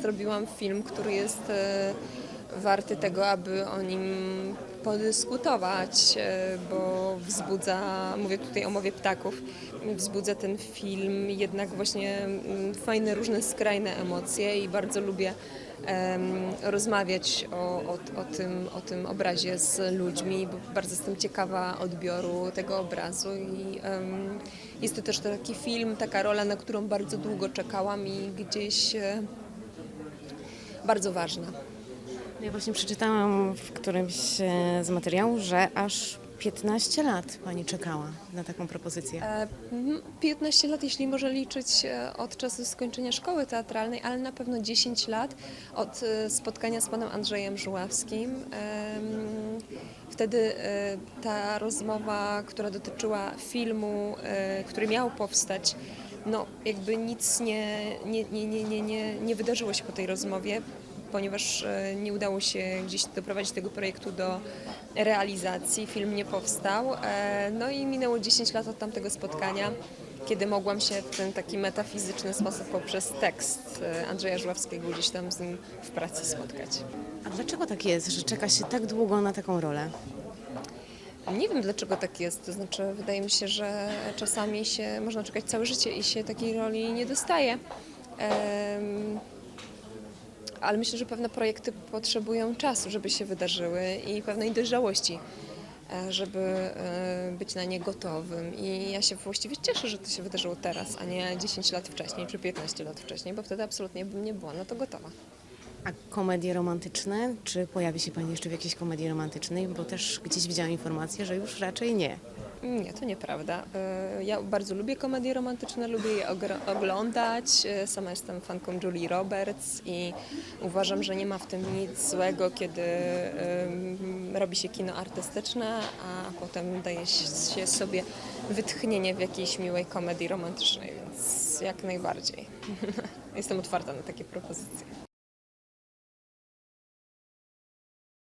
zrobiłam film, który jest warty tego, aby o nim podyskutować, bo wzbudza, mówię tutaj o mowie ptaków, wzbudza ten film jednak właśnie fajne, różne skrajne emocje i bardzo lubię rozmawiać o tym obrazie z ludźmi, bo bardzo jestem ciekawa odbioru tego obrazu i jest to też taki film, taka rola, na którą bardzo długo czekałam i gdzieś bardzo ważna. Ja właśnie przeczytałam w którymś z materiałów, że aż 15 lat Pani czekała na taką propozycję. 15 lat, jeśli może liczyć od czasu skończenia szkoły teatralnej, ale na pewno 10 lat od spotkania z panem Andrzejem Żuławskim. Wtedy ta rozmowa, która dotyczyła filmu, który miał powstać, no jakby nic nie wydarzyło się po tej rozmowie, ponieważ nie udało się gdzieś doprowadzić tego projektu do realizacji, film nie powstał. No i minęło 10 lat od tamtego spotkania, kiedy mogłam się w ten taki metafizyczny sposób poprzez tekst Andrzeja Żuławskiego gdzieś tam z nim w pracy spotkać. A dlaczego tak jest, że czeka się tak długo na taką rolę? Nie wiem, dlaczego tak jest, to znaczy wydaje mi się, że czasami się można czekać całe życie i się takiej roli nie dostaje. Ale myślę, że pewne projekty potrzebują czasu, żeby się wydarzyły i pewnej dojrzałości, żeby być na nie gotowym. I ja się właściwie cieszę, że to się wydarzyło teraz, a nie 10 lat wcześniej czy 15 lat wcześniej, bo wtedy absolutnie bym nie była na to gotowa. A komedie romantyczne? Czy pojawi się Pani jeszcze w jakiejś komedii romantycznej? Bo też gdzieś widziałam informację, że już raczej nie. Nie, to nieprawda. Ja bardzo lubię komedie romantyczne, lubię je oglądać. Sama jestem fanką Julie Roberts i uważam, że nie ma w tym nic złego, kiedy robi się kino artystyczne, a potem daje się sobie wytchnienie w jakiejś miłej komedii romantycznej, więc jak najbardziej. Jestem otwarta na takie propozycje.